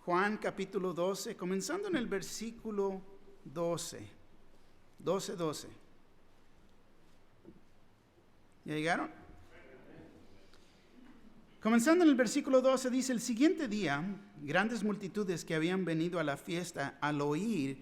Juan capítulo 12, comenzando en el versículo 12. 12. ¿Ya llegaron? Comenzando en el versículo 12 dice: el siguiente día, grandes multitudes que habían venido a la fiesta al oír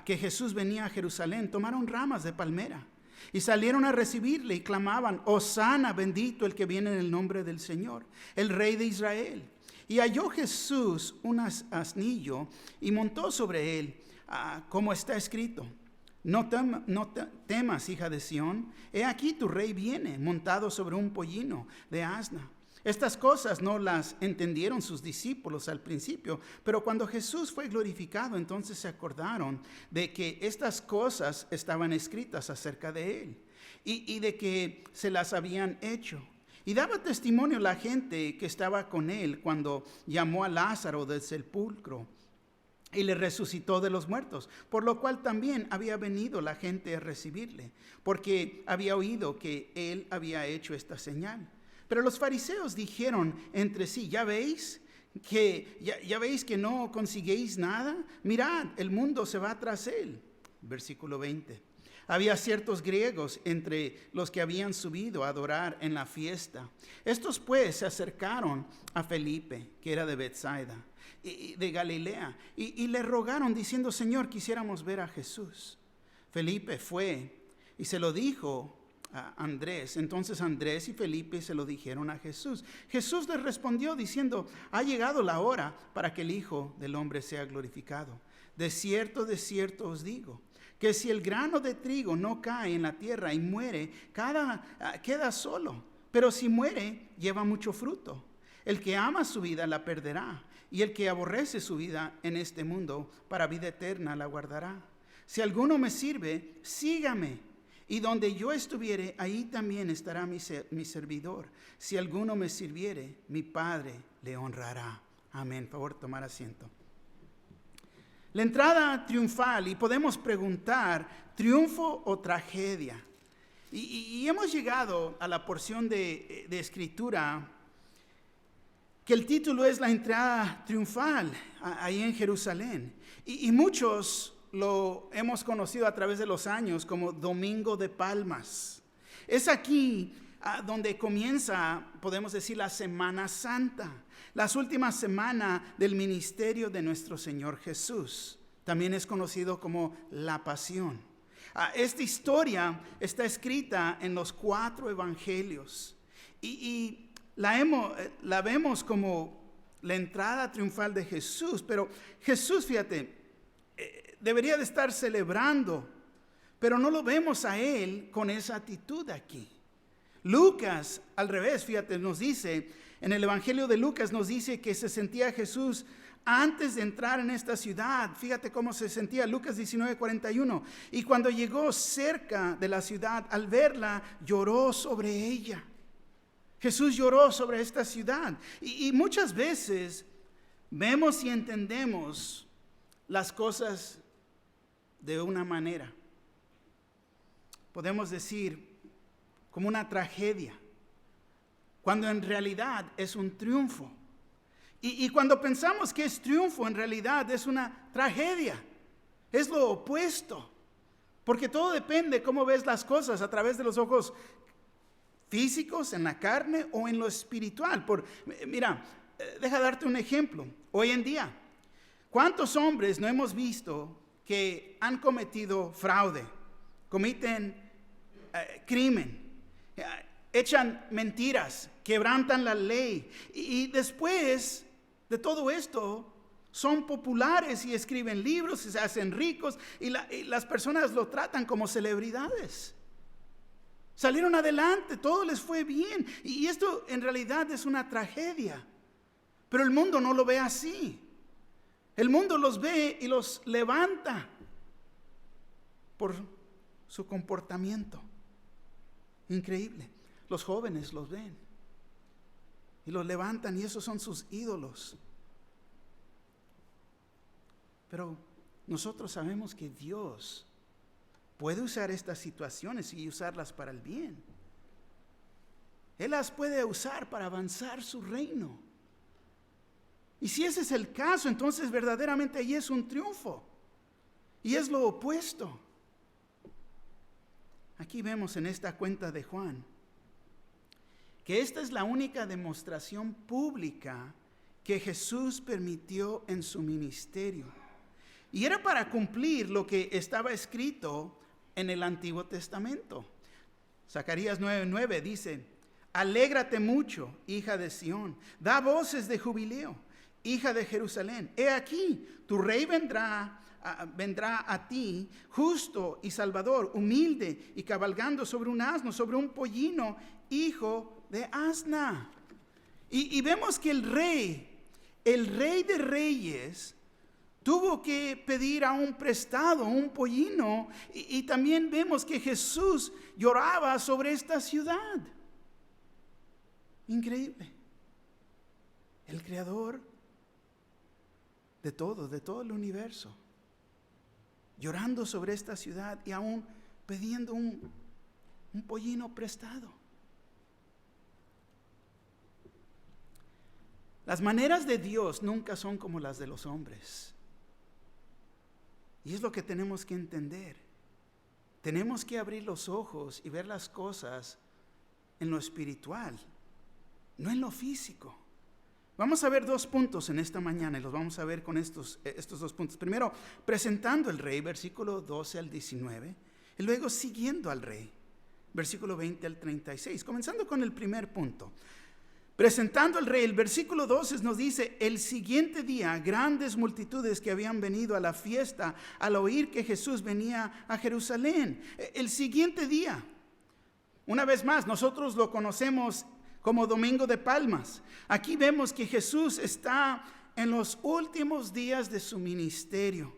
que Jesús venía a Jerusalén, tomaron ramas de palmera y salieron a recibirle y clamaban: Hosana, bendito el que viene en el nombre del Señor, el Rey de Israel. Y halló Jesús un asnillo y montó sobre él, como está escrito: No temas, hija de Sión, he aquí tu rey viene, montado sobre un pollino de asna. Estas cosas no las entendieron sus discípulos al principio, pero cuando Jesús fue glorificado, entonces se acordaron de que estas cosas estaban escritas acerca de él y de que se las habían hecho. Y daba testimonio la gente que estaba con él cuando llamó a Lázaro del sepulcro y le resucitó de los muertos, por lo cual también había venido la gente a recibirle, porque había oído que él había hecho esta señal. Pero los fariseos dijeron entre sí: ¿Ya veis que no consiguéis nada? Mirad, el mundo se va tras él. Versículo 20. Había ciertos griegos entre los que habían subido a adorar en la fiesta. Estos pues se acercaron a Felipe, que era de Betsaida, de Galilea, y le rogaron diciendo: Señor, quisiéramos ver a Jesús. Felipe fue y se lo dijo a Andrés. Entonces Andrés y Felipe se lo dijeron a Jesús. Jesús les respondió diciendo: ha llegado la hora para que el Hijo del Hombre sea glorificado. De cierto os digo, que si el grano de trigo no cae en la tierra y muere, queda solo, pero si muere, lleva mucho fruto. El que ama su vida la perderá, y el que aborrece su vida en este mundo, para vida eterna la guardará. Si alguno me sirve, sígame. Y donde yo estuviere, ahí también estará mi servidor. Si alguno me sirviere, mi Padre le honrará. Amén. Favor, tomar asiento. La entrada triunfal, y podemos preguntar: ¿triunfo o tragedia? Y hemos llegado a la porción de escritura que el título es la entrada triunfal ahí en Jerusalén. Y muchos lo hemos conocido a través de los años como Domingo de Palmas. Es aquí donde comienza, podemos decir, la Semana Santa, las últimas semanas del ministerio de nuestro Señor Jesús. También es conocido como la Pasión. Esta historia está escrita en los 4 evangelios y la vemos como la entrada triunfal de Jesús. Pero Jesús, fíjate, debería de estar celebrando, pero no lo vemos a él con esa actitud aquí. Lucas, al revés, fíjate, nos dice, en el Evangelio de Lucas nos dice que se sentía Jesús antes de entrar en esta ciudad. Fíjate cómo se sentía, Lucas 19:41. Y cuando llegó cerca de la ciudad, al verla, lloró sobre ella. Jesús lloró sobre esta ciudad. Y muchas veces vemos y entendemos las cosas de una manera, podemos decir, como una tragedia, cuando en realidad es un triunfo. Y cuando pensamos que es triunfo, en realidad es una tragedia. Es lo opuesto, porque todo depende cómo ves las cosas, a través de los ojos físicos, en la carne o en lo espiritual. Mira, deja darte un ejemplo. Hoy en día, ¿cuántos hombres no hemos visto que han cometido fraude, cometen crimen, echan mentiras, quebrantan la ley, y después de todo esto son populares y escriben libros y se hacen ricos y las personas lo tratan como celebridades? Salieron adelante, todo les fue bien, y esto en realidad es una tragedia, pero el mundo no lo ve así. El mundo los ve y los levanta por su comportamiento. Increíble. Los jóvenes los ven y los levantan, y esos son sus ídolos. Pero nosotros sabemos que Dios puede usar estas situaciones y usarlas para el bien. Él las puede usar para avanzar su reino. Y si ese es el caso, entonces verdaderamente ahí es un triunfo. Y es lo opuesto. Aquí vemos en esta cuenta de Juan que esta es la única demostración pública que Jesús permitió en su ministerio. Y era para cumplir lo que estaba escrito en el Antiguo Testamento. Zacarías 9:9 dice: alégrate mucho, hija de Sión, da voces de jubileo, hija de Jerusalén. He aquí, tu rey vendrá a ti, justo y salvador, humilde y cabalgando sobre un asno, sobre un pollino, hijo de asna. Y vemos que el rey de reyes, tuvo que pedir a un prestado, un pollino, y también vemos que Jesús lloraba sobre esta ciudad. Increíble. El creador de todo el universo, llorando sobre esta ciudad y aún pidiendo un pollino prestado. Las maneras de Dios nunca son como las de los hombres. Y es lo que tenemos que entender. Tenemos que abrir los ojos y ver las cosas en lo espiritual, no en lo físico. Vamos a ver 2 puntos en esta mañana y los vamos a ver con estos 2 puntos. Primero, presentando al rey, versículo 12 al 19, y luego siguiendo al rey, versículo 20 al 36. Comenzando con el primer punto. Presentando al rey, el versículo 12 nos dice: el siguiente día, grandes multitudes que habían venido a la fiesta al oír que Jesús venía a Jerusalén. El siguiente día, una vez más, nosotros lo conocemos como Domingo de Palmas. Aquí vemos que Jesús está en los últimos días de su ministerio.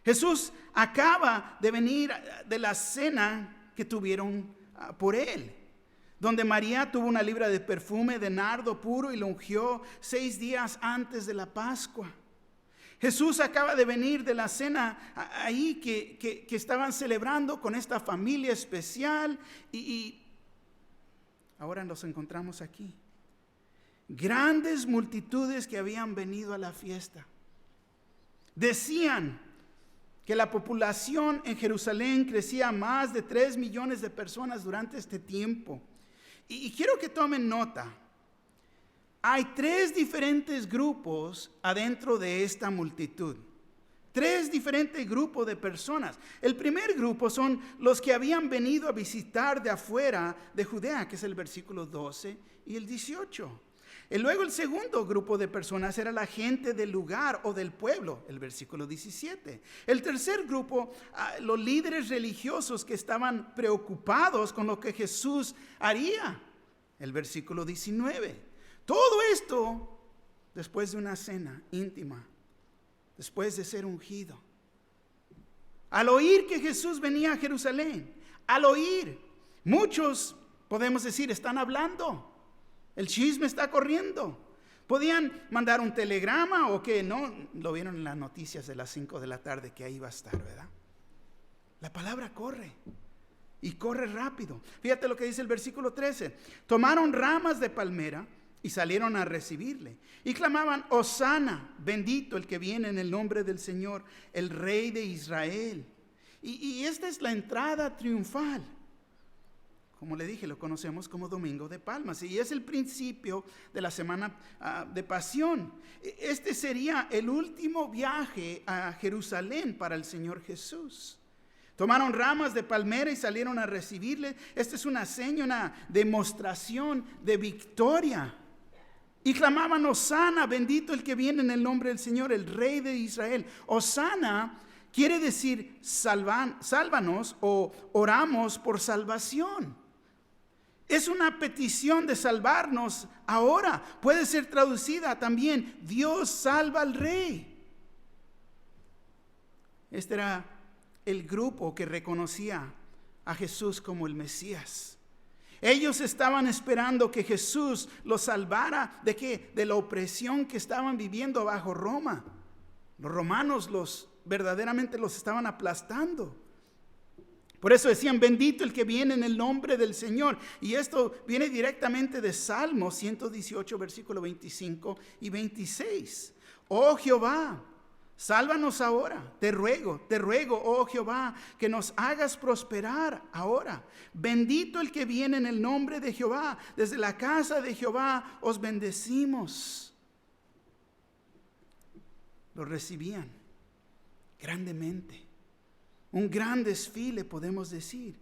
Jesús acaba de venir de la cena que tuvieron por él, donde María tuvo una libra de perfume de nardo puro y lo ungió 6 días antes de la Pascua. Jesús acaba de venir de la cena ahí que estaban celebrando con esta familia especial y ahora nos encontramos aquí. Grandes multitudes que habían venido a la fiesta. Decían que la población en Jerusalén crecía a más de 3 millones de personas durante este tiempo. Y quiero que tomen nota. Hay 3 diferentes grupos adentro de esta multitud. 3 diferentes grupos de personas. El primer grupo son los que habían venido a visitar de afuera de Judea, que es el versículo 12 y el 18. Y luego el segundo grupo de personas era la gente del lugar o del pueblo, el versículo 17. El tercer grupo, los líderes religiosos que estaban preocupados con lo que Jesús haría, el versículo 19. Todo esto después de una cena íntima, después de ser ungido. Al oír que Jesús venía a Jerusalén, al oír, muchos podemos decir están hablando. El chisme está corriendo. Podían mandar un telegrama o que no, lo vieron en las noticias de las 5 de la tarde que ahí va a estar, ¿verdad? La palabra corre y corre rápido. Fíjate lo que dice el versículo 13. Tomaron ramas de palmera y salieron a recibirle y clamaban: Hosana, bendito el que viene en el nombre del Señor, el Rey de Israel. Y esta es la entrada triunfal. Como le dije, lo conocemos como Domingo de Palmas y es el principio de la semana de pasión. Este sería el último viaje a Jerusalén para el Señor Jesús. Tomaron ramas de palmera y salieron a recibirle. Esta es una seña, una demostración de victoria. Y clamaban: Hosana, bendito el que viene en el nombre del Señor, el Rey de Israel. Hosana quiere decir sálvanos o oramos por salvación. Es una petición de salvarnos ahora. Puede ser traducida también: Dios salva al rey. Este era el grupo que reconocía a Jesús como el Mesías. Ellos estaban esperando que Jesús los salvara ¿de qué? De la opresión que estaban viviendo bajo Roma. Los romanos verdaderamente los estaban aplastando. Por eso decían, bendito el que viene en el nombre del Señor. Y esto viene directamente de Salmo 118, versículo 25 y 26. Oh Jehová, sálvanos ahora. Te ruego, oh Jehová, que nos hagas prosperar ahora. Bendito el que viene en el nombre de Jehová. Desde la casa de Jehová os bendecimos. Lo recibían grandemente. Un gran desfile, podemos decir.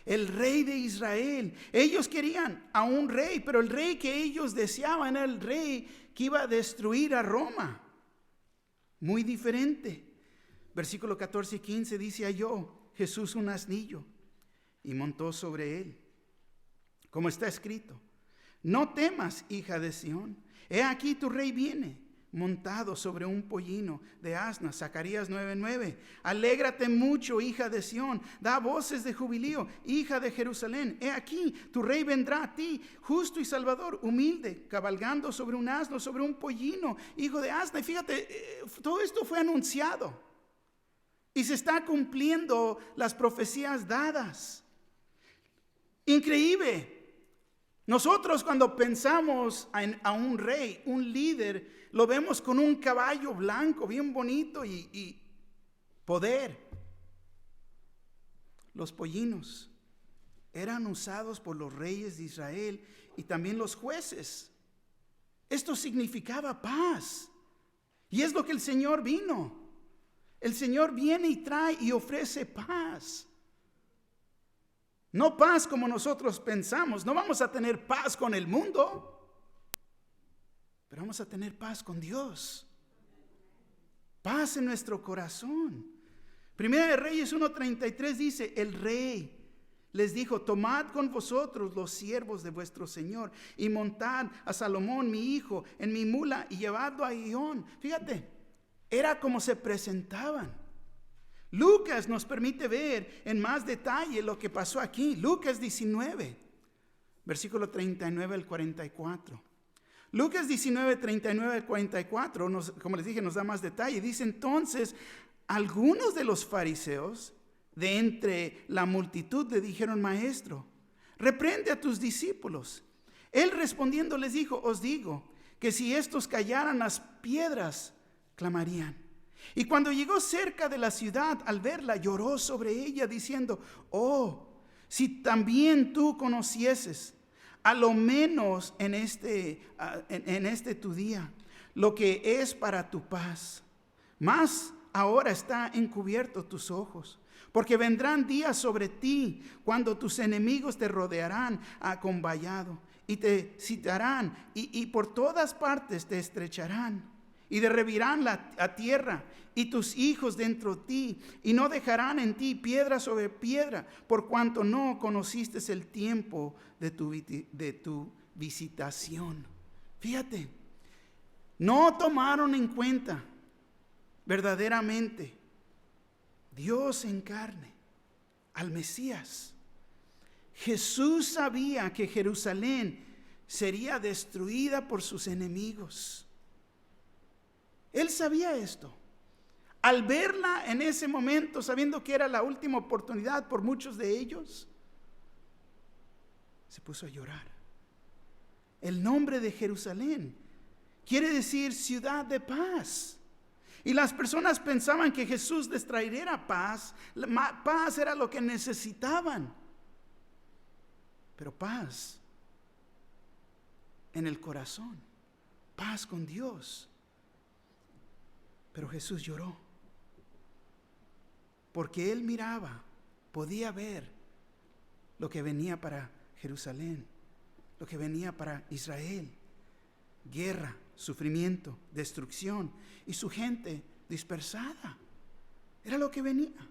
El rey de Israel. Ellos querían a un rey, pero el rey que ellos deseaban era el rey que iba a destruir a Roma. Muy diferente. Versículo 14 y 15 dice: halló Jesús un asnillo y montó sobre él. Como está escrito: no temas, hija de Sión. He aquí tu rey viene, montado sobre un pollino de asna. Zacarías 9:9. Alégrate mucho, hija de Sión, da voces de jubileo, hija de Jerusalén. He aquí, tu rey vendrá a ti, justo y salvador, humilde, cabalgando sobre un asno, sobre un pollino, hijo de asna. Y fíjate, todo esto fue anunciado y se está cumpliendo las profecías dadas. Increíble. Nosotros cuando pensamos a un rey, un líder, lo vemos con un caballo blanco, bien bonito y poder. Los pollinos eran usados por los reyes de Israel y también los jueces. Esto significaba paz. Y es lo que el Señor vino. El Señor viene y trae y ofrece paz. No paz como nosotros pensamos. No vamos a tener paz con el mundo, pero vamos a tener paz con Dios. Paz en nuestro corazón. Primera de Reyes 1:33 dice: el rey les dijo: tomad con vosotros los siervos de vuestro Señor y montad a Salomón mi hijo en mi mula y llevadlo a Gihón. Fíjate, era como se presentaban. Lucas nos permite ver en más detalle lo que pasó aquí. Lucas 19, versículo 39 al 44. Lucas 19, 39 al 44, como les dije, nos da más detalle. Dice: entonces, algunos de los fariseos de entre la multitud le dijeron: maestro, reprende a tus discípulos. Él respondiendo les dijo: os digo que si estos callaran, las piedras clamarían. Y cuando llegó cerca de la ciudad, al verla, lloró sobre ella, diciendo: oh, si también tú conocieses, a lo menos en este tu día, lo que es para tu paz. Mas ahora está encubierto tus ojos, porque vendrán días sobre ti cuando tus enemigos te rodearán con vallado y te sitiarán y por todas partes te estrecharán y derribarán a tierra y tus hijos dentro de ti, y no dejarán en ti piedra sobre piedra, por cuanto no conociste el tiempo de tu visitación. Fíjate, no tomaron en cuenta verdaderamente Dios en carne, al Mesías. Jesús sabía que Jerusalén sería destruida por sus enemigos. Él sabía esto. Al verla en ese momento, sabiendo que era la última oportunidad por muchos de ellos, se puso a llorar. El nombre de Jerusalén quiere decir ciudad de paz. Y las personas pensaban que Jesús les traería paz. Paz era lo que necesitaban. Pero paz en el corazón, paz con Dios. Pero Jesús lloró, porque él miraba, podía ver lo que venía para Jerusalén, lo que venía para Israel: guerra, sufrimiento, destrucción y su gente dispersada. Era lo que venía.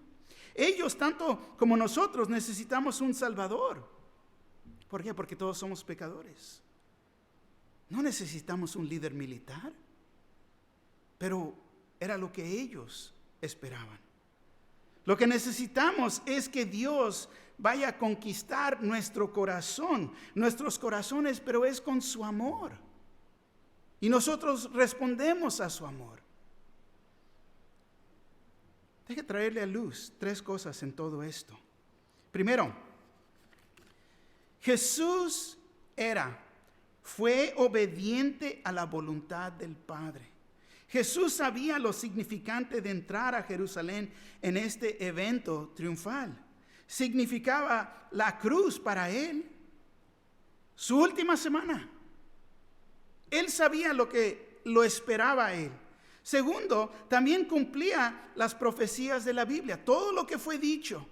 Ellos, tanto como nosotros, necesitamos un Salvador. ¿Por qué? Porque todos somos pecadores. No necesitamos un líder militar, pero era lo que ellos esperaban. Lo que necesitamos es que Dios vaya a conquistar nuestro corazón, nuestros corazones, pero es con su amor. Y nosotros respondemos a su amor. Deje traerle a luz 3 cosas en todo esto. Primero, Jesús fue obediente a la voluntad del Padre. Jesús sabía lo significante de entrar a Jerusalén en este evento triunfal. Significaba la cruz para él, su última semana. Él sabía lo que lo esperaba a él. Segundo, también cumplía las profecías de la Biblia. Todo lo que fue dicho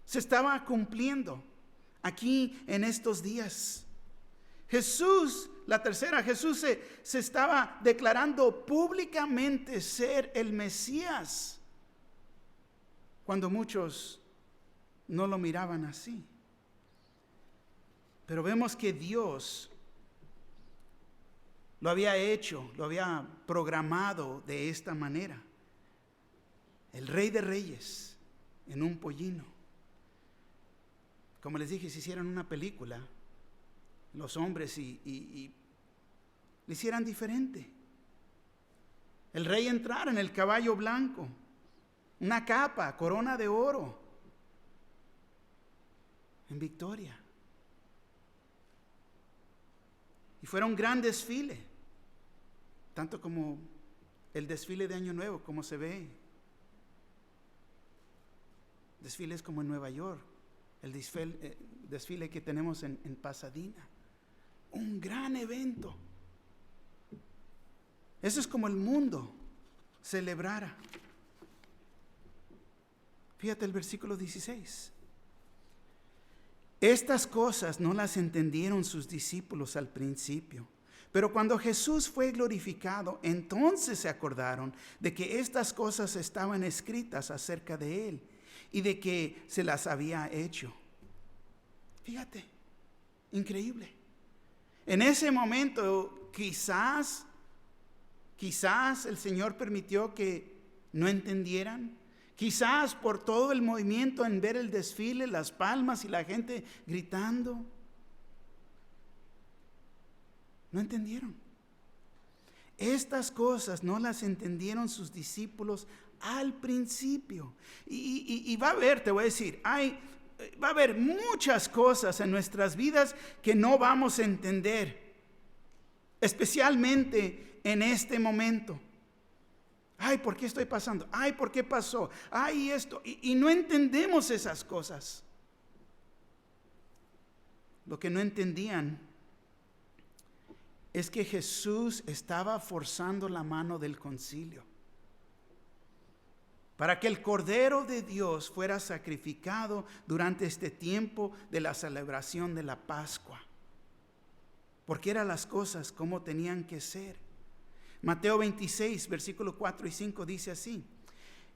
se estaba cumpliendo aquí en estos días. Jesús, la tercera, Jesús se estaba declarando públicamente ser el Mesías, cuando muchos no lo miraban así. Pero vemos que Dios lo había hecho, lo había programado de esta manera. El Rey de Reyes en un pollino. Como les dije, si hicieran una película, los hombres y le hicieran diferente. El rey entrara en el caballo blanco, una capa, corona de oro, en victoria. Y fuera un gran desfile, tanto como el desfile de Año Nuevo, como se ve. Desfiles como en Nueva York, el desfile que tenemos en Pasadena. Un gran evento. Eso es como el mundo celebrara. Fíjate el versículo 16. Estas cosas no las entendieron sus discípulos al principio, pero cuando Jesús fue glorificado, entonces se acordaron de que estas cosas estaban escritas acerca de él y de que se las había hecho. Fíjate, increíble. En ese momento quizás el Señor permitió que no entendieran. Quizás por todo el movimiento en ver el desfile, las palmas y la gente gritando. No entendieron. Estas cosas no las entendieron sus discípulos al principio. Y va a haber, te voy a decir, va a haber muchas cosas en nuestras vidas que no vamos a entender. Especialmente en este momento. Ay, ¿por qué estoy pasando? Ay, ¿por qué pasó? Ay, esto. Y no entendemos esas cosas. Lo que no entendían es que Jesús estaba forzando la mano del concilio para que el Cordero de Dios fuera sacrificado durante este tiempo de la celebración de la Pascua. Porque eran las cosas como tenían que ser. Mateo 26, versículos 4 y 5 dice así: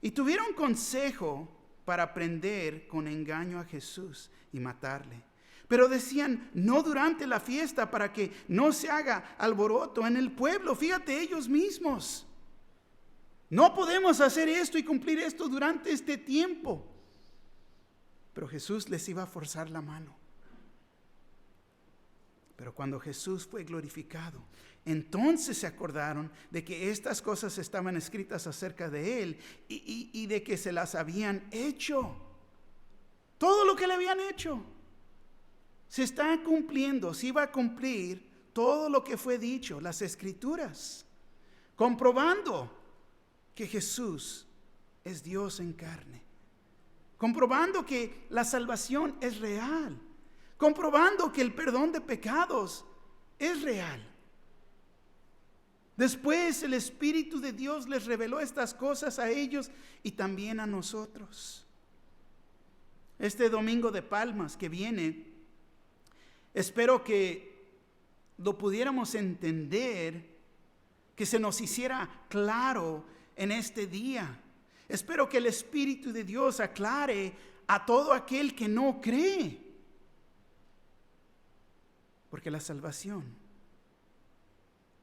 y tuvieron consejo para prender con engaño a Jesús y matarle. Pero decían, no durante la fiesta, para que no se haga alboroto en el pueblo. Fíjate, ellos mismos. No podemos hacer esto y cumplir esto durante este tiempo. Pero Jesús les iba a forzar la mano. Pero cuando Jesús fue glorificado, entonces se acordaron de que estas cosas estaban escritas acerca de él y de que se las habían hecho. Todo lo que le habían hecho se está cumpliendo, se iba a cumplir todo lo que fue dicho, las escrituras, comprobando que Jesús es Dios en carne, comprobando que la salvación es real, comprobando que el perdón de pecados es real. Después el Espíritu de Dios les reveló estas cosas a ellos y también a nosotros. Este domingo de Palmas que viene, espero que lo pudiéramos entender, que se nos hiciera claro en este día. Espero que el Espíritu de Dios aclare a todo aquel que no cree. Porque la salvación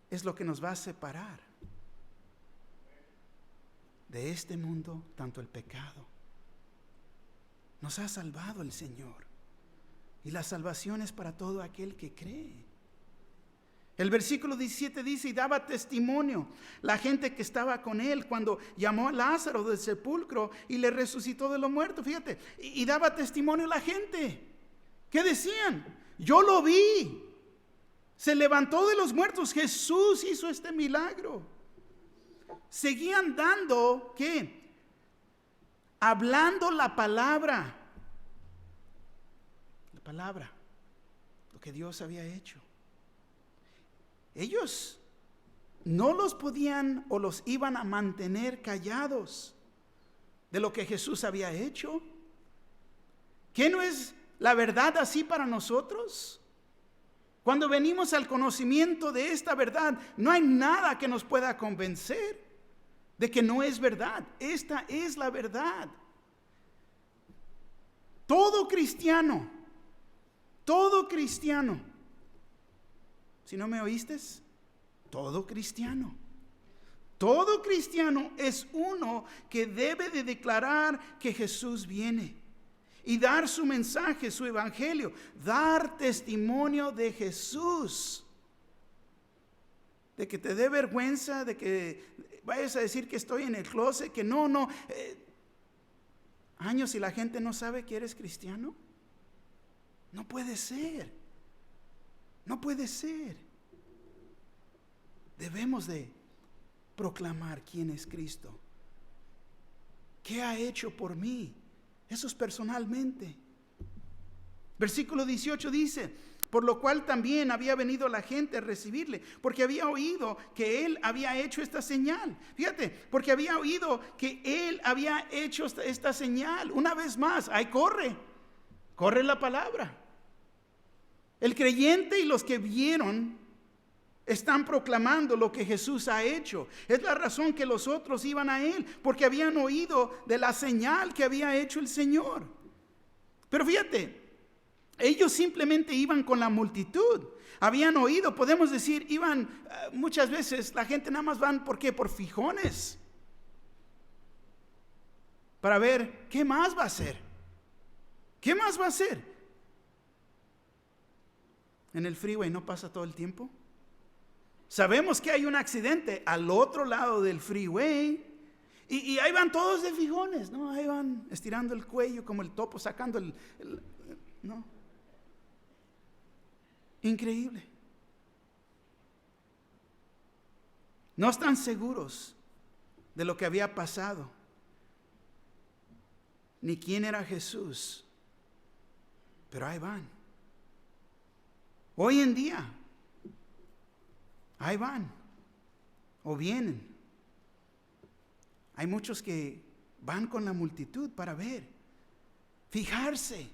es lo que nos va a separar de este mundo, tanto el pecado. Nos ha salvado el Señor. Y la salvación es para todo aquel que cree. El versículo 17 dice, y daba testimonio la gente que estaba con él cuando llamó a Lázaro del sepulcro y le resucitó de los muertos. Fíjate, y daba testimonio la gente. ¿Qué decían? Yo lo vi. Se levantó de los muertos. Jesús hizo este milagro. Seguían dando, ¿qué? Hablando la palabra. La palabra. Lo que Dios había hecho. Ellos no los podían o los iban a mantener callados de lo que Jesús había hecho. ¿Qué no es la verdad así para nosotros? Cuando venimos al conocimiento de esta verdad, no hay nada que nos pueda convencer de que no es verdad. Esta es la verdad. Todo cristiano, si no me oíste, todo cristiano es uno que debe de declarar que Jesús viene y dar su mensaje, su evangelio, dar testimonio de Jesús. De que te dé vergüenza, de que vayas a decir que estoy en el closet, que no. Años y la gente no sabe que eres cristiano. No puede ser. No puede ser. Debemos de proclamar quién es Cristo. ¿Qué ha hecho por mí? Eso es personalmente. Versículo 18 dice, por lo cual también había venido la gente a recibirle, porque había oído que él había hecho esta señal. Fíjate, porque había oído que él había hecho esta señal. Una vez más, ahí corre la palabra. El creyente y los que vieron están proclamando lo que Jesús ha hecho. Es la razón que los otros iban a él, porque habían oído de la señal que había hecho el Señor. Pero fíjate, ellos simplemente iban con la multitud. Habían oído, podemos decir, iban muchas veces, la gente nada más van, ¿por qué? Por fijones. Para ver, ¿qué más va a hacer? ¿Qué más va a hacer? En el freeway no pasa todo el tiempo. Sabemos que hay un accidente al otro lado del freeway y ahí van todos de fijones, ¿no? Ahí van estirando el cuello como el topo, sacando ¿no? Increíble. No están seguros de lo que había pasado, ni quién era Jesús, pero ahí van. Hoy en día, ahí van o vienen. Hay muchos que van con la multitud para ver, fijarse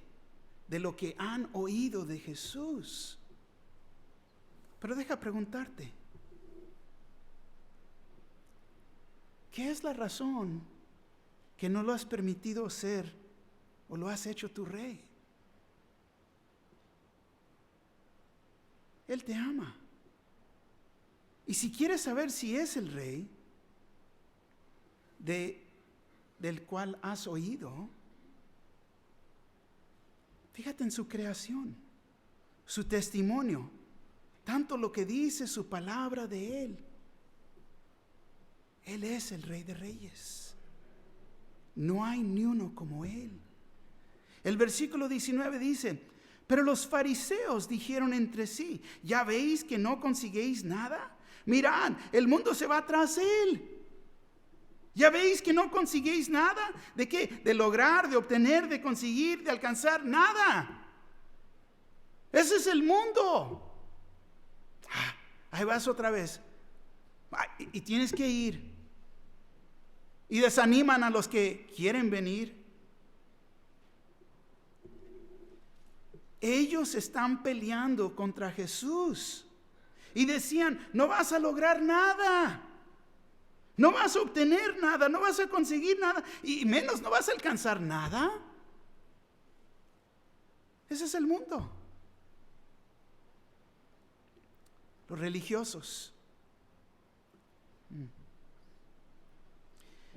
de lo que han oído de Jesús. Pero deja preguntarte, ¿qué es la razón que no lo has permitido ser o lo has hecho tu rey? Él te ama. Y si quieres saber si es el rey del cual has oído, fíjate en su creación, su testimonio, tanto lo que dice su palabra de él. Él es el Rey de Reyes. No hay ni uno como él. El versículo 19 dice, pero los fariseos dijeron entre sí, ¿ya veis que no conseguéis nada? Mirad, el mundo se va tras él. ¿Ya veis que no conseguéis nada? ¿De qué? De lograr, de obtener, de conseguir, de alcanzar, nada. Ese es el mundo. Ahí vas otra vez. Y tienes que ir. Y desaniman a los que quieren venir. Ellos están peleando contra Jesús. Y decían, no vas a lograr nada. No vas a obtener nada, no vas a conseguir nada. Y menos no vas a alcanzar nada. Ese es el mundo. Los religiosos.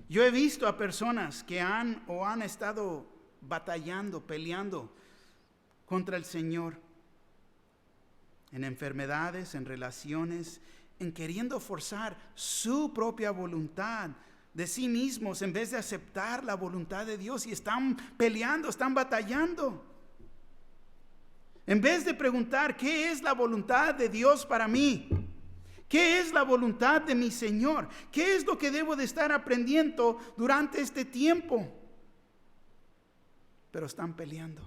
Yo he visto a personas que han estado batallando, peleando contra el Señor. en enfermedades, en relaciones, en queriendo forzar su propia voluntad de sí mismos en vez de aceptar la voluntad de Dios, y están peleando, están batallando. En vez de preguntar, ¿qué es la voluntad de Dios para mí? ¿Qué es la voluntad de mi Señor? ¿Qué es lo que debo de estar aprendiendo durante este tiempo? Pero están peleando.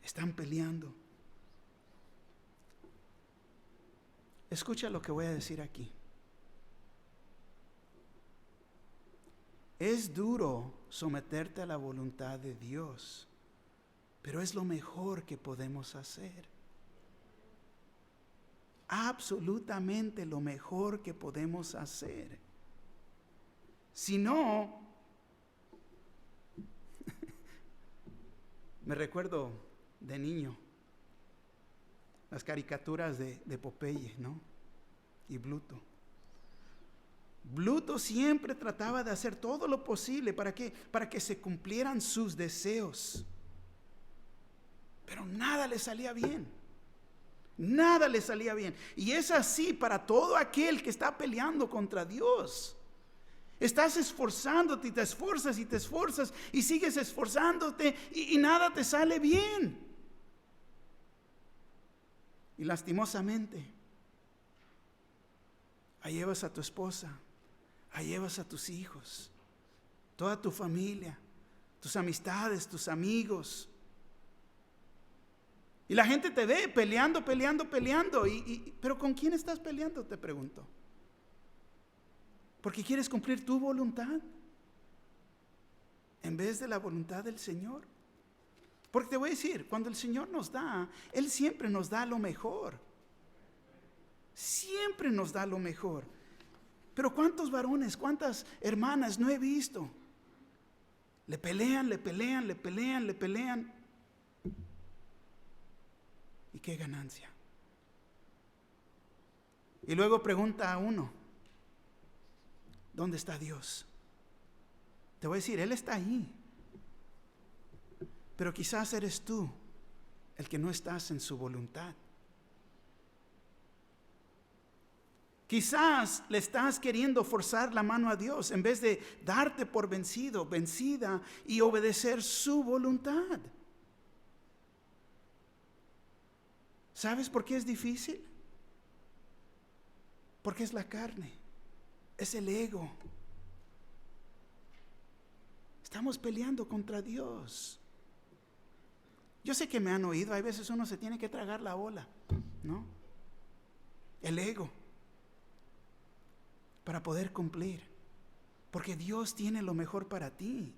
Están peleando. Escucha lo que voy a decir aquí. Es duro someterte a la voluntad de Dios, pero es lo mejor que podemos hacer. Absolutamente lo mejor que podemos hacer. Si no, me recuerdo de niño las caricaturas de Popeye, ¿no? Y Bluto. Bluto siempre trataba de hacer todo lo posible para que se cumplieran sus deseos. Pero nada le salía bien. Nada le salía bien. Y es así para todo aquel que está peleando contra Dios. Estás esforzándote y te esfuerzas y te esfuerzas y sigues esforzándote y nada te sale bien. Y lastimosamente, ahí llevas a tu esposa, ahí llevas a tus hijos, toda tu familia, tus amistades, tus amigos. Y la gente te ve peleando. Pero ¿con quién estás peleando? Te pregunto. ¿Porque quieres cumplir tu voluntad en vez de la voluntad del Señor? Porque te voy a decir, cuando el Señor nos da, Él siempre nos da lo mejor. Siempre nos da lo mejor. Pero ¿cuántos varones, cuántas hermanas no he visto? Le pelean. ¿Y qué ganancia? Y luego pregunta a uno, ¿dónde está Dios? Te voy a decir, Él está ahí. Pero quizás eres tú el que no estás en su voluntad. Quizás le estás queriendo forzar la mano a Dios en vez de darte por vencido, vencida y obedecer su voluntad. ¿Sabes por qué es difícil? Porque es la carne, es el ego. Estamos peleando contra Dios. Yo sé que me han oído, hay veces uno se tiene que tragar la ola, ¿no? El ego, para poder cumplir. Porque Dios tiene lo mejor para ti.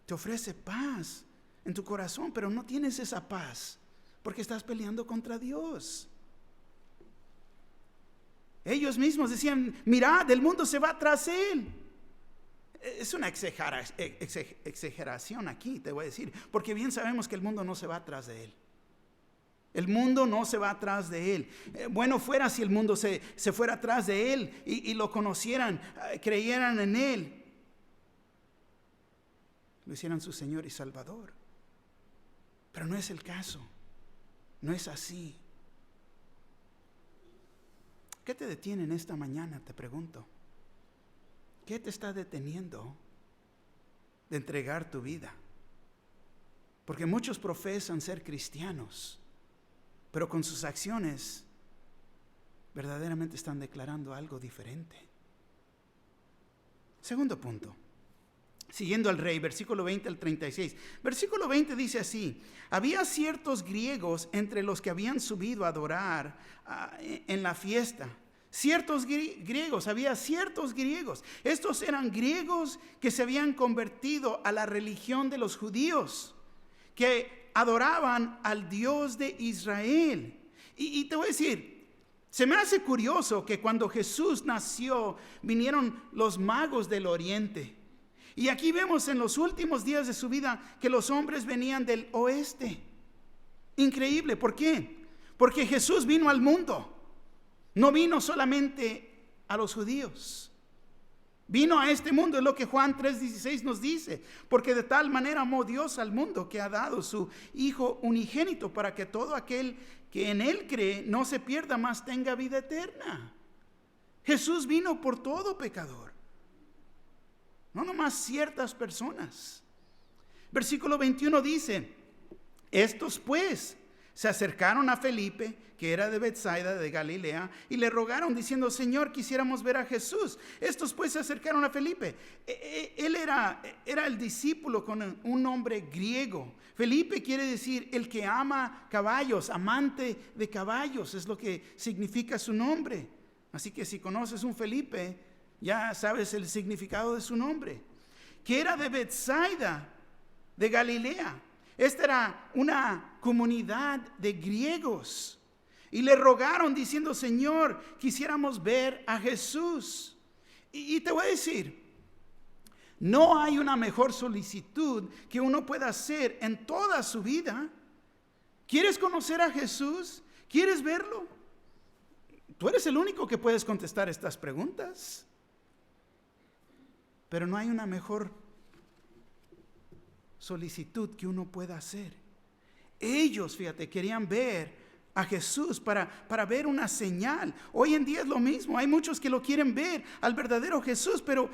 Te ofrece paz en tu corazón, pero no tienes esa paz porque estás peleando contra Dios. Ellos mismos decían, mirad, el mundo se va tras Él. Es una exageración aquí, te voy a decir, porque bien sabemos que el mundo no se va atrás de Él. El mundo no se va atrás de Él. Bueno fuera si el mundo se fuera atrás de Él y lo conocieran, creyeran en Él, lo hicieran su Señor y Salvador. Pero no es el caso, no es así. ¿Qué te detiene en esta mañana? Te pregunto. ¿Qué te está deteniendo de entregar tu vida? Porque muchos profesan ser cristianos, pero con sus acciones verdaderamente están declarando algo diferente. Segundo punto, siguiendo al rey, versículo 20 al 36. Versículo 20 dice así: había ciertos griegos entre los que habían subido a adorar en la fiesta. Había ciertos griegos. Estos eran griegos que se habían convertido a la religión de los judíos, que adoraban al Dios de Israel. Y te voy a decir, se me hace curioso que cuando Jesús nació, vinieron los magos del oriente. Y aquí vemos en los últimos días de su vida que los hombres venían del oeste. Increíble, ¿por qué? Porque Jesús vino al mundo. No vino solamente a los judíos. Vino a este mundo, es lo que Juan 3:16 nos dice, porque de tal manera amó Dios al mundo que ha dado su Hijo unigénito para que todo aquel que en Él cree no se pierda, mas tenga vida eterna. Jesús vino por todo pecador, no nomás ciertas personas. Versículo 21 dice: estos pues se acercaron a Felipe, que era de Betsaida de Galilea, y le rogaron diciendo: Señor, quisiéramos ver a Jesús. Estos pues se acercaron a Felipe. Él era el discípulo con un nombre griego. Felipe quiere decir el que ama caballos, amante de caballos, es lo que significa su nombre. Así que si conoces un Felipe, ya sabes el significado de su nombre. Que era de Betsaida de Galilea. Esta era una comunidad de griegos. Y le rogaron diciendo: Señor, quisiéramos ver a Jesús. Y te voy a decir, no hay una mejor solicitud que uno pueda hacer en toda su vida. ¿Quieres conocer a Jesús? ¿Quieres verlo? Tú eres el único que puedes contestar estas preguntas. Pero no hay una mejor solicitud que uno pueda hacer. Ellos, fíjate, querían ver a Jesús para ver una señal. Hoy en día es lo mismo. Hay muchos que lo quieren ver al verdadero Jesús, pero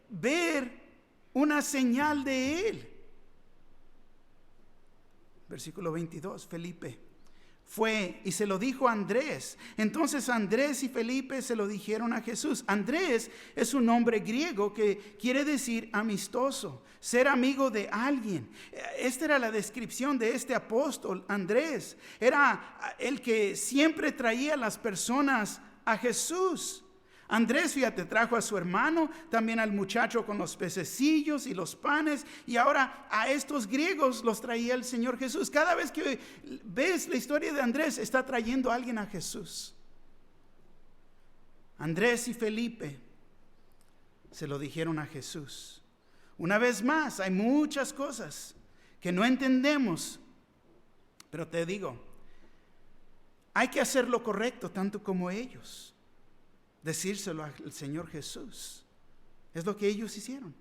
ver una señal de Él. Versículo 22, Felipe fue y se lo dijo a Andrés. Entonces Andrés y Felipe se lo dijeron a Jesús. Andrés es un nombre griego que quiere decir amistoso, ser amigo de alguien. Esta era la descripción de este apóstol, Andrés. Era el que siempre traía a las personas a Jesús. Andrés, fíjate, trajo a su hermano, también al muchacho con los pececillos y los panes, y ahora a estos griegos los traía el Señor Jesús. Cada vez que ves la historia de Andrés, está trayendo a alguien a Jesús. Andrés y Felipe se lo dijeron a Jesús. Una vez más, hay muchas cosas que no entendemos, pero te digo, hay que hacer lo correcto tanto como ellos. Decírselo al Señor Jesús. Es lo que ellos hicieron.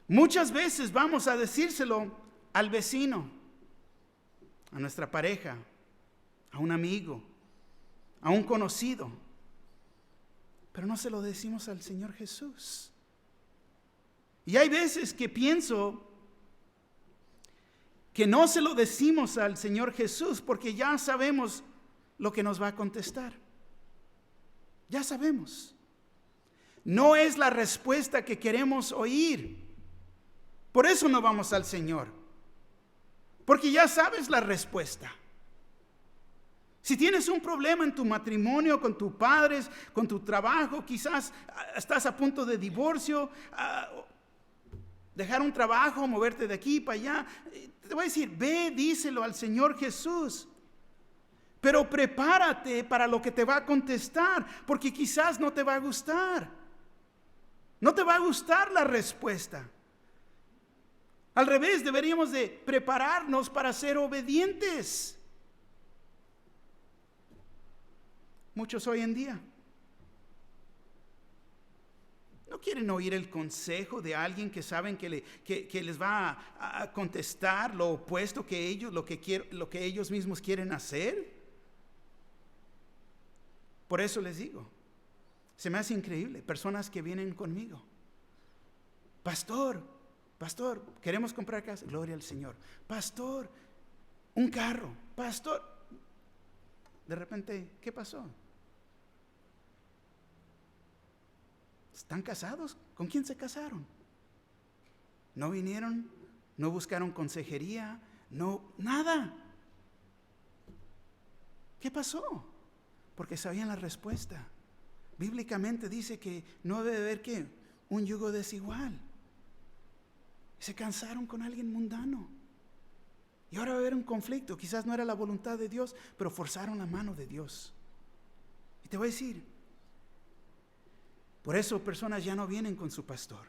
Muchas veces vamos a decírselo al vecino, a nuestra pareja, a un amigo, a un conocido, pero no se lo decimos al Señor Jesús. Y hay veces que pienso que no se lo decimos al Señor Jesús porque ya sabemos lo que nos va a contestar. Ya sabemos. No es la respuesta que queremos oír. Por eso no vamos al Señor. Porque ya sabes la respuesta. Si tienes un problema en tu matrimonio, con tus padres, con tu trabajo, quizás estás a punto de divorcio, dejar un trabajo, moverte de aquí para allá, te voy a decir, ve, díselo al Señor Jesús. Pero prepárate para lo que te va a contestar, porque quizás no te va a gustar. No te va a gustar la respuesta. Al revés, deberíamos de prepararnos para ser obedientes. Muchos hoy en día no quieren oír el consejo de alguien que saben que les va a contestar lo opuesto que ellos, lo que ellos mismos quieren hacer. Por eso les digo, se me hace increíble, personas que vienen conmigo. Pastor, queremos comprar casa. Gloria al Señor. Pastor, un carro. Pastor. De repente, ¿qué pasó? ¿Están casados? ¿Con quién se casaron? ¿No vinieron? ¿No buscaron consejería? No, nada. ¿Qué pasó? Porque sabían la respuesta. Bíblicamente dice que no debe haber ¿qué? Un yugo desigual. Se cansaron con alguien mundano. Y ahora va a haber un conflicto. Quizás no era la voluntad de Dios, pero forzaron la mano de Dios. Y te voy a decir, por eso personas ya no vienen con su pastor.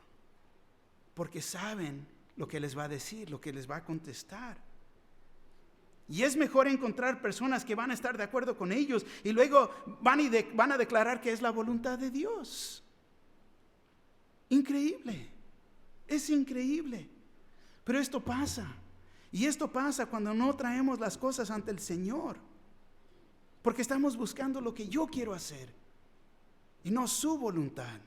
Porque saben lo que les va a decir, lo que les va a contestar. Y es mejor encontrar personas que van a estar de acuerdo con ellos y luego van a declarar que es la voluntad de Dios. Increíble. Es increíble. Pero esto pasa. Y esto pasa cuando no traemos las cosas ante el Señor. Porque estamos buscando lo que yo quiero hacer y no su voluntad.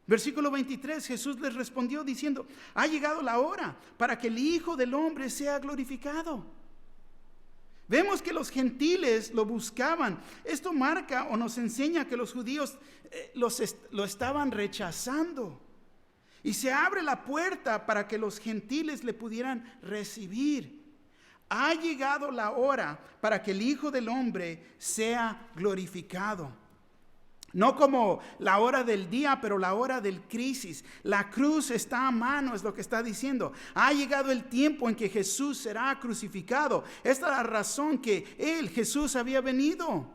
Versículo 23, Jesús les respondió diciendo: ha llegado la hora para que el Hijo del Hombre sea glorificado. Vemos que los gentiles lo buscaban. Esto marca o nos enseña que los judíos lo estaban rechazando. Y se abre la puerta para que los gentiles le pudieran recibir. Ha llegado la hora para que el Hijo del Hombre sea glorificado. No como la hora del día, pero la hora del crisis. La cruz está a mano, es lo que está diciendo. Ha llegado el tiempo en que Jesús será crucificado. Esta es la razón que Jesús, había venido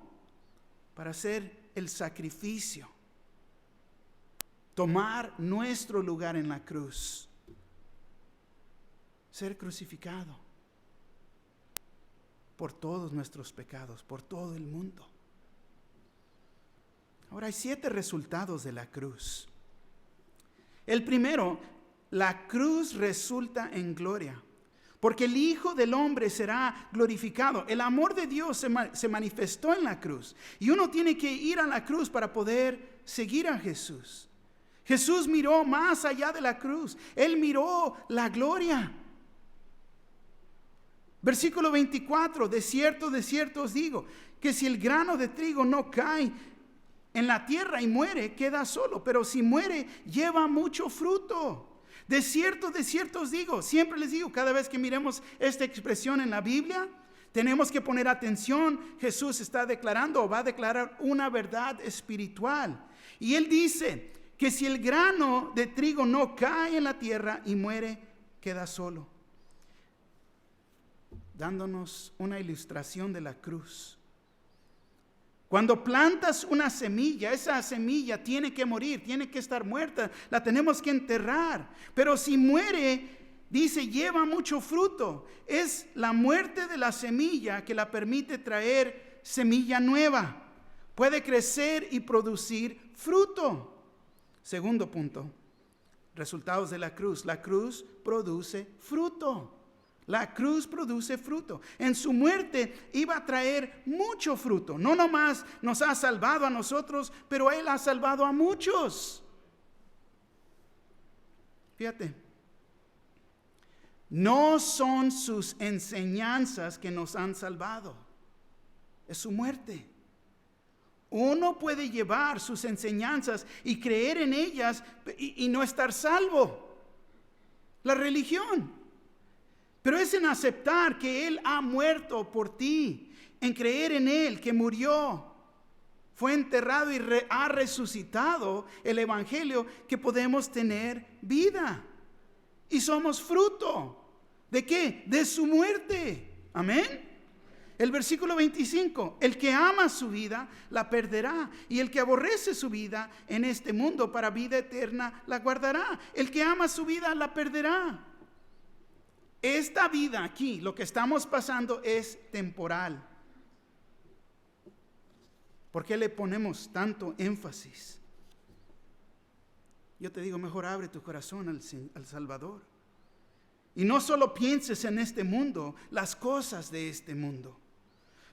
para hacer el sacrificio. Tomar nuestro lugar en la cruz. Ser crucificado por todos nuestros pecados, por todo el mundo. Ahora hay 7 resultados de la cruz. El primero, la cruz resulta en gloria, porque el Hijo del Hombre será glorificado. El amor de Dios se manifestó en la cruz, y uno tiene que ir a la cruz para poder seguir a Jesús. Jesús miró más allá de la cruz. Él miró la gloria. Versículo 24, de cierto os digo, que si el grano de trigo no cae en la tierra y muere, queda solo, pero si muere, lleva mucho fruto. De cierto os digo, siempre les digo, cada vez que miremos esta expresión en la Biblia, tenemos que poner atención. Jesús está declarando o va a declarar una verdad espiritual. Y Él dice que si el grano de trigo no cae en la tierra y muere, queda solo. Dándonos una ilustración de la cruz. Cuando plantas una semilla, esa semilla tiene que morir, tiene que estar muerta, la tenemos que enterrar. Pero si muere, dice, lleva mucho fruto. Es la muerte de la semilla que la permite traer semilla nueva. Puede crecer y producir fruto. Segundo punto, resultados de la cruz. La cruz produce fruto. La cruz produce fruto. En su muerte iba a traer mucho fruto. No nomás nos ha salvado a nosotros, pero Él ha salvado a muchos. Fíjate, no son sus enseñanzas que nos han salvado, es su muerte. Uno puede llevar sus enseñanzas y creer en ellas y no estar salvo. La religión. Pero es en aceptar que Él ha muerto por ti, en creer en Él, que murió, fue enterrado y ha resucitado, el Evangelio, que podemos tener vida. Y somos fruto. ¿De qué? De su muerte. Amén. El versículo 25, el que ama su vida la perderá, y el que aborrece su vida en este mundo para vida eterna la guardará. El que ama su vida la perderá. Esta vida aquí, lo que estamos pasando es temporal. ¿Por qué le ponemos tanto énfasis? Yo te digo, mejor abre tu corazón al Salvador. Y no solo pienses en este mundo, las cosas de este mundo.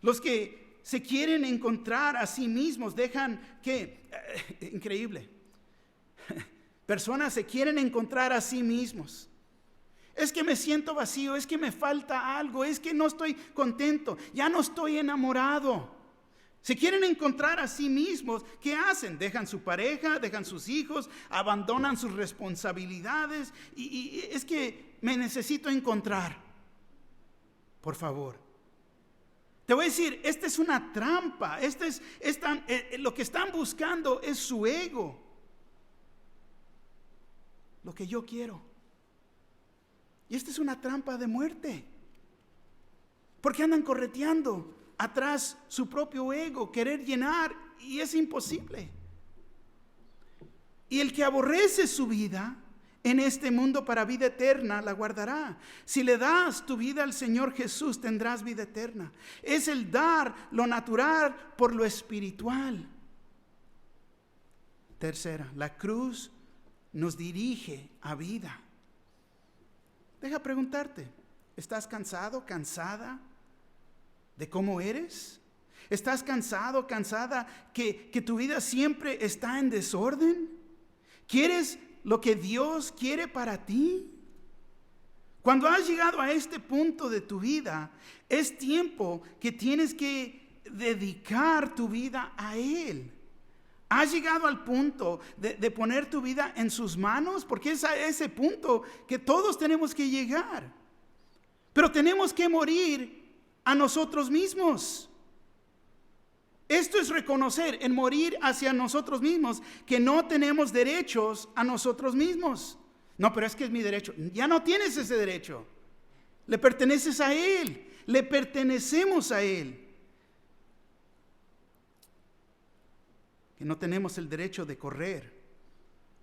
Los que se quieren encontrar a sí mismos dejan que, increíble, personas se quieren encontrar a sí mismos. Es que me siento vacío, es que me falta algo, es que no estoy contento, ya no estoy enamorado. Se quieren encontrar a sí mismos. ¿Qué hacen? Dejan su pareja, dejan sus hijos, abandonan sus responsabilidades y es que me necesito encontrar. Por favor. Te voy a decir, esta es una trampa. Lo que están buscando es su ego. Lo que yo quiero. Y esta es una trampa de muerte. Porque andan correteando atrás su propio ego, querer llenar, y es imposible. Y el que aborrece su vida en este mundo para vida eterna, la guardará. Si le das tu vida al Señor Jesús, tendrás vida eterna. Es el dar lo natural por lo espiritual. Tercera, la cruz nos dirige a vida. Deja preguntarte, ¿estás cansado, cansada de cómo eres? ¿Estás cansado, cansada que tu vida siempre está en desorden? ¿Quieres lo que Dios quiere para ti? Cuando has llegado a este punto de tu vida, es tiempo que tienes que dedicar tu vida a Él. ¿Has llegado al punto de poner tu vida en sus manos? Porque es a ese punto que todos tenemos que llegar. Pero tenemos que morir a nosotros mismos. Esto es reconocer, en morir hacia nosotros mismos, que no tenemos derechos a nosotros mismos. No, pero es que es mi derecho. Ya no tienes ese derecho. Le perteneces a Él. Le pertenecemos a Él. Que no tenemos el derecho de correr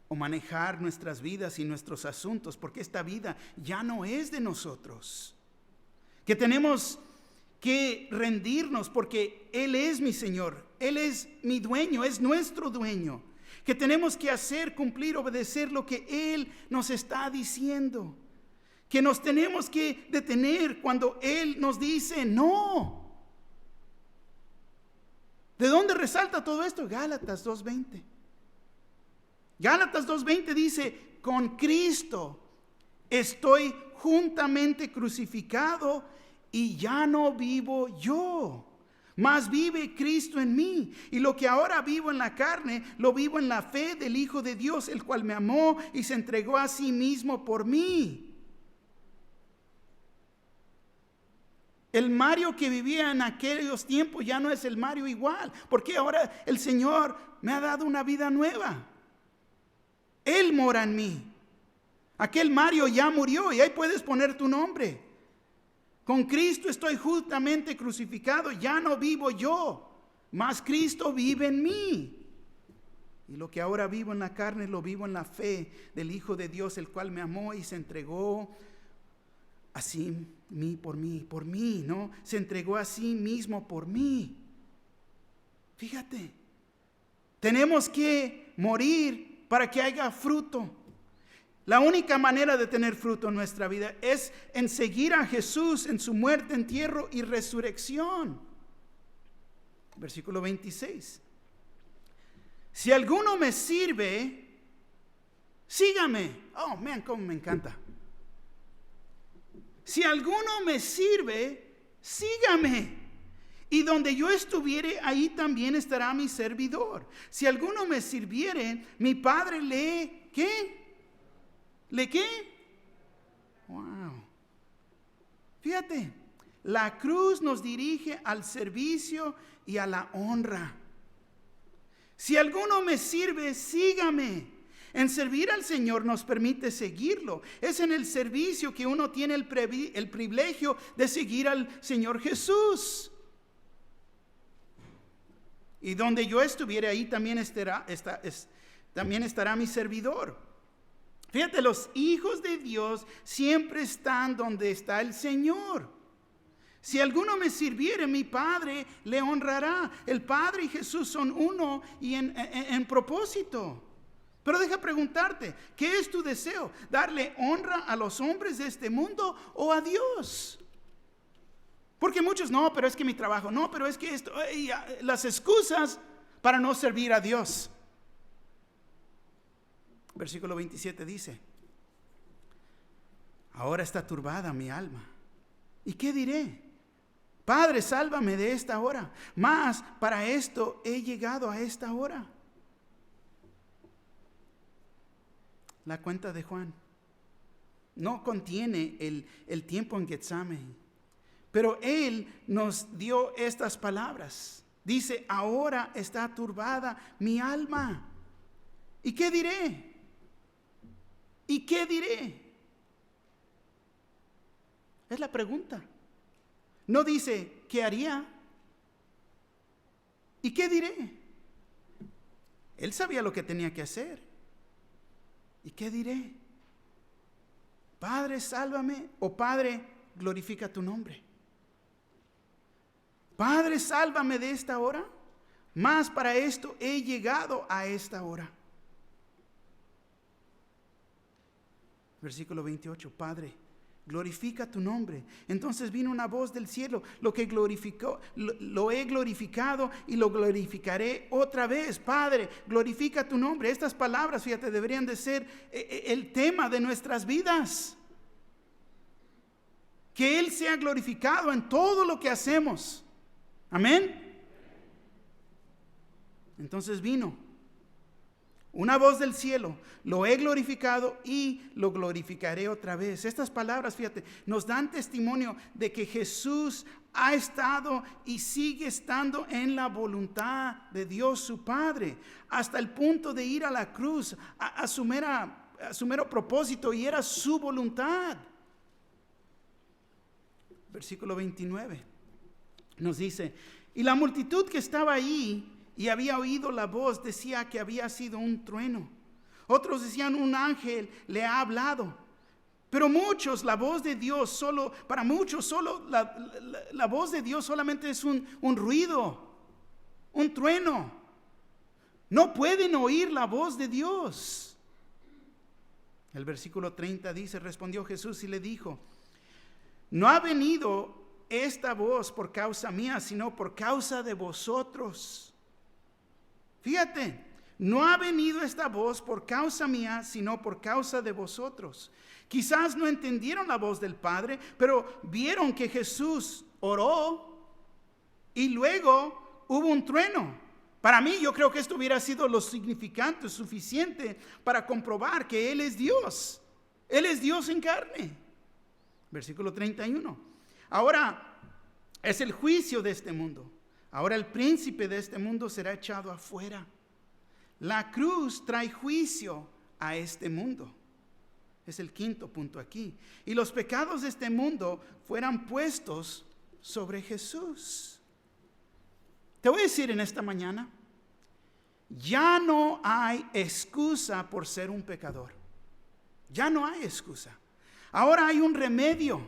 o manejar nuestras vidas y nuestros asuntos, porque esta vida ya no es de nosotros. Que tenemos que rendirnos porque Él es mi Señor, Él es mi dueño, es nuestro dueño. Que tenemos que hacer, cumplir, obedecer lo que Él nos está diciendo. Que nos tenemos que detener cuando Él nos dice no. ¿De dónde resalta todo esto? Gálatas 2:20. Gálatas 2:20 dice, con Cristo estoy juntamente crucificado y ya no vivo yo, mas vive Cristo en mí. Y lo que ahora vivo en la carne, lo vivo en la fe del Hijo de Dios, el cual me amó y se entregó a sí mismo por mí. El Mario que vivía en aquellos tiempos ya no es el Mario igual, porque ahora el Señor me ha dado una vida nueva. Él mora en mí. Aquel Mario ya murió y ahí puedes poner tu nombre. Con Cristo estoy justamente crucificado, ya no vivo yo, mas Cristo vive en mí. Y lo que ahora vivo en la carne, lo vivo en la fe del Hijo de Dios, el cual me amó y se entregó así por mí, ¿no? Se entregó a sí mismo por mí. Fíjate, tenemos que morir para que haya fruto. La única manera de tener fruto en nuestra vida es en seguir a Jesús en su muerte, entierro y resurrección. Versículo 26. Si alguno me sirve, sígame. Oh, man, cómo me encanta. Si alguno me sirve, sígame. Y donde yo estuviere, ahí también estará mi servidor. Si alguno me sirviere, mi Padre le, ¿qué? ¿Le qué? Wow. Fíjate, la cruz nos dirige al servicio y a la honra. Si alguno me sirve, sígame. En servir al Señor nos permite seguirlo. Es en el servicio que uno tiene el privilegio de seguir al Señor Jesús. Y donde yo estuviere, ahí también estará mi servidor. Fíjate, los hijos de Dios siempre están donde está el Señor. Si alguno me sirviere, mi Padre le honrará. El Padre y Jesús son uno y en propósito. Pero deja preguntarte, ¿qué es tu deseo? ¿Darle honra a los hombres de este mundo o a Dios? Porque muchos, no, pero es que mi trabajo, no, pero es que esto, las excusas para no servir a Dios. Versículo 27 dice, ahora está turbada mi alma. ¿Y qué diré? Padre, sálvame de esta hora. Mas para esto he llegado a esta hora. La cuenta de Juan no contiene el tiempo en Getsemaní, pero él nos dio estas palabras. Dice, ahora está turbada mi alma. ¿Y qué diré? ¿Y qué diré? Es la pregunta. No dice, ¿qué haría? ¿Y qué diré? Él sabía lo que tenía que hacer. ¿Y qué diré? Padre, sálvame, o Padre, glorifica tu nombre. Padre, sálvame de esta hora, mas para esto he llegado a esta hora. Versículo 28, Padre, glorifica tu nombre. Entonces vino una voz del cielo, lo que glorificó, lo he glorificado y lo glorificaré otra vez. Padre, glorifica tu nombre. Estas palabras, fíjate, deberían de ser el tema de nuestras vidas. Que Él sea glorificado en todo lo que hacemos. Amén. Entonces vino una voz del cielo, lo he glorificado y lo glorificaré otra vez. Estas palabras, fíjate, nos dan testimonio de que Jesús ha estado y sigue estando en la voluntad de Dios su Padre, hasta el punto de ir a la cruz, a su mero propósito, y era su voluntad. Versículo 29 nos dice, y la multitud que estaba ahí y había oído la voz decía que había sido un trueno. Otros decían, un ángel le ha hablado. Pero muchos, la voz de Dios solo, para muchos solo la voz de Dios solamente es un ruido, un trueno. No pueden oír la voz de Dios. El versículo 30 dice, respondió Jesús y le dijo, no ha venido esta voz por causa mía, sino por causa de vosotros. Fíjate, no ha venido esta voz por causa mía, sino por causa de vosotros. Quizás no entendieron la voz del Padre, pero vieron que Jesús oró y luego hubo un trueno. Para mí, yo creo que esto hubiera sido lo significante, suficiente para comprobar que Él es Dios. Él es Dios en carne. Versículo 31. Ahora es el juicio de este mundo. Ahora el príncipe de este mundo será echado afuera. La cruz trae juicio a este mundo. Es el quinto punto aquí. Y los pecados de este mundo fueran puestos sobre Jesús. Te voy a decir en esta mañana, ya no hay excusa por ser un pecador. Ya no hay excusa. Ahora hay un remedio.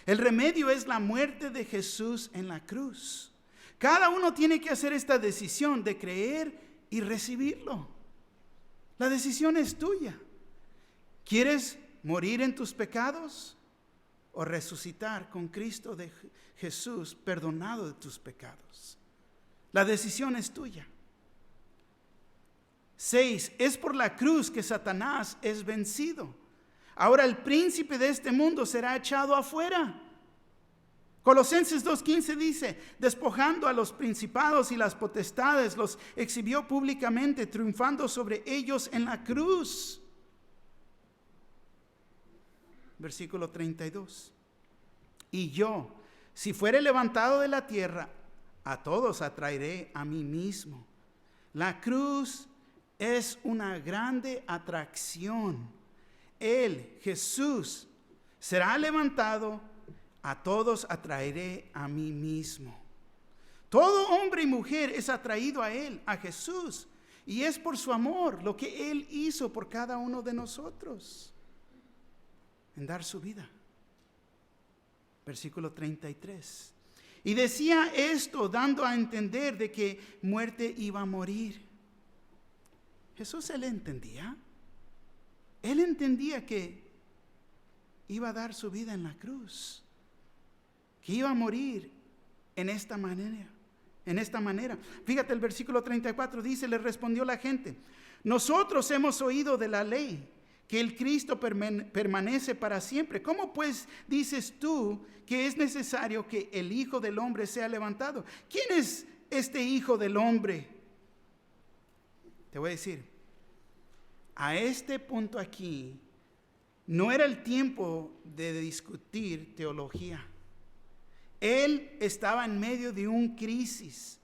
El remedio es la muerte de Jesús en la cruz. Cada uno tiene que hacer esta decisión de creer y recibirlo. La decisión es tuya. ¿Quieres morir en tus pecados o resucitar con Cristo de Jesús perdonado de tus pecados? La decisión es tuya. 6. Es por la cruz que Satanás es vencido. Ahora el príncipe de este mundo será echado afuera. Colosenses 2:15 dice, despojando a los principados y las potestades, los exhibió públicamente, triunfando sobre ellos en la cruz. Versículo 32. Y yo, si fuere levantado de la tierra, a todos atraeré a mí mismo. La cruz es una grande atracción. Él, Jesús, será levantado. A todos atraeré a mí mismo. Todo hombre y mujer es atraído a Él, a Jesús. Y es por su amor, lo que Él hizo por cada uno de nosotros. En dar su vida. Versículo 33. Y decía esto dando a entender de que muerte iba a morir. Jesús, Él entendía. Él entendía que iba a dar su vida en la cruz. Que iba a morir en esta manera. Fíjate el versículo 34 dice, le respondió la gente, nosotros hemos oído de la ley que el Cristo permanece para siempre. ¿Cómo pues dices tú que es necesario que el Hijo del Hombre sea levantado? ¿Quién es este Hijo del Hombre? Te voy a decir, a este punto aquí, no era el tiempo de discutir teología. Él estaba en medio de una crisis.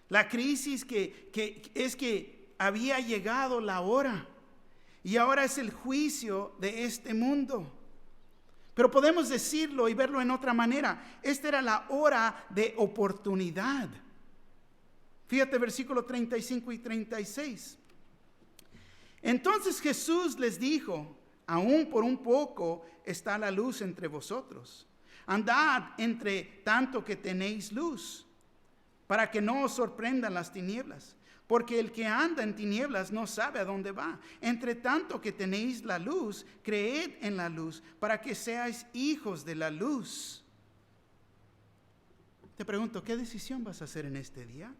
La crisis que había llegado la hora. Y ahora es el juicio de este mundo. Pero podemos decirlo y verlo en otra manera. Esta era la hora de oportunidad. Fíjate versículo 35 y 36. Entonces Jesús les dijo, aún por un poco está la luz entre vosotros. Andad entre tanto que tenéis luz, para que no os sorprendan las tinieblas. Porque el que anda en tinieblas no sabe a dónde va. Entre tanto que tenéis la luz, creed en la luz, para que seáis hijos de la luz. Te pregunto, ¿qué decisión vas a hacer en este día?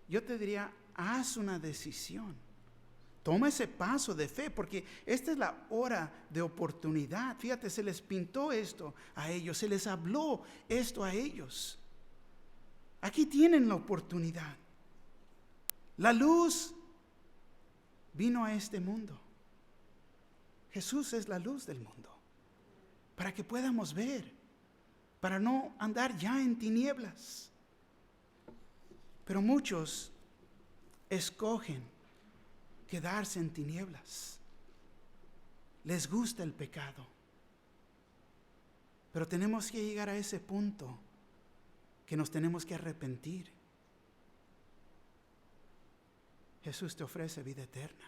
Yo te diría, haz una decisión. Toma ese paso de fe, porque esta es la hora de oportunidad. Fíjate, se les pintó esto a ellos, se les habló esto a ellos. Aquí tienen la oportunidad. La luz vino a este mundo. Jesús es la luz del mundo. Para que podamos ver, para no andar ya en tinieblas. Pero muchos escogen quedarse en tinieblas. Les gusta el pecado. Pero tenemos que llegar a ese punto que nos tenemos que arrepentir. Jesús te ofrece vida eterna.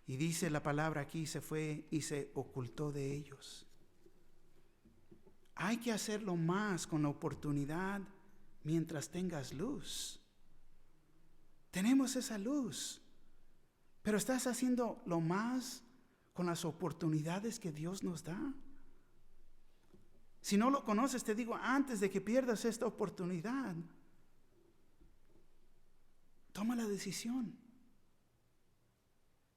Y dice la palabra aquí, se fue y se ocultó de ellos. Hay que hacerlo más con la oportunidad mientras tengas luz. Tenemos esa luz, pero ¿estás haciendo lo más con las oportunidades que Dios nos da? Si no lo conoces, te digo, antes de que pierdas esta oportunidad, toma la decisión,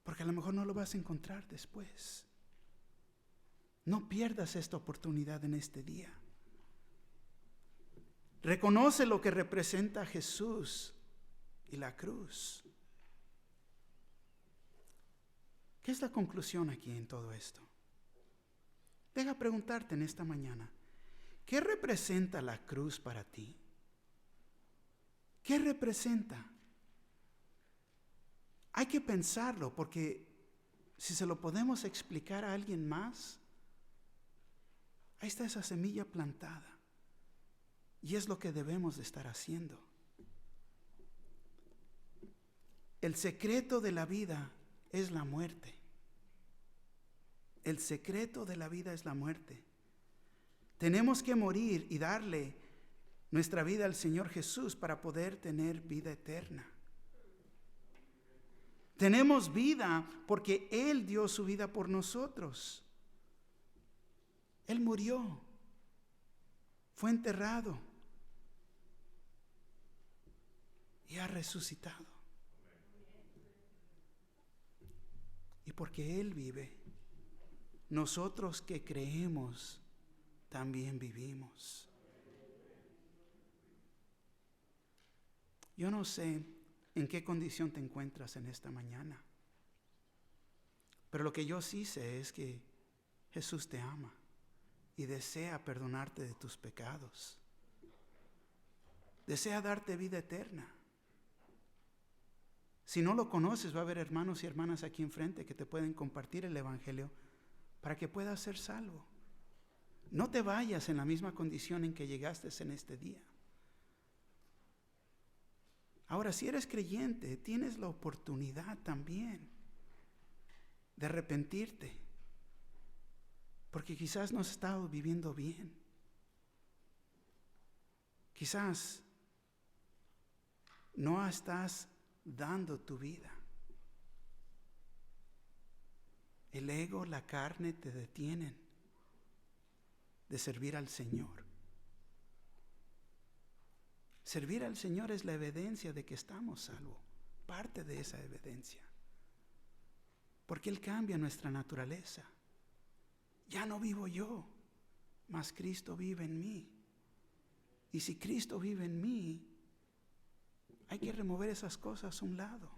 porque a lo mejor no lo vas a encontrar después. No pierdas esta oportunidad en este día. Reconoce lo que representa Jesús y la cruz. ¿Qué es la conclusión aquí en todo esto? Deja preguntarte en esta mañana, ¿qué representa la cruz para ti? ¿Qué representa? Hay que pensarlo, porque si se lo podemos explicar a alguien más, ahí está esa semilla plantada. Y es lo que debemos de estar haciendo. El secreto de la vida es la muerte. El secreto de la vida es la muerte. Tenemos que morir y darle nuestra vida al Señor Jesús para poder tener vida eterna. Tenemos vida porque Él dio su vida por nosotros. Él murió, fue enterrado y ha resucitado. Y porque Él vive, nosotros que creemos también vivimos. Yo no sé en qué condición te encuentras en esta mañana, pero lo que yo sí sé es que Jesús te ama y desea perdonarte de tus pecados. Desea darte vida eterna. Si no lo conoces, va a haber hermanos y hermanas aquí enfrente que te pueden compartir el Evangelio para que puedas ser salvo. No te vayas en la misma condición en que llegaste en este día. Ahora, si eres creyente, tienes la oportunidad también de arrepentirte, porque quizás no has estado viviendo bien. Quizás no estás dando tu vida. El ego, la carne te detienen de servir al Señor. Servir al Señor es la evidencia de que estamos salvos, parte de esa evidencia. Porque Él cambia nuestra naturaleza. Ya no vivo yo, mas Cristo vive en mí. Y si Cristo vive en mí, hay que remover esas cosas a un lado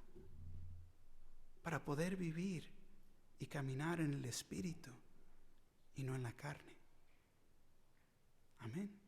para poder vivir y caminar en el Espíritu y no en la carne. Amén.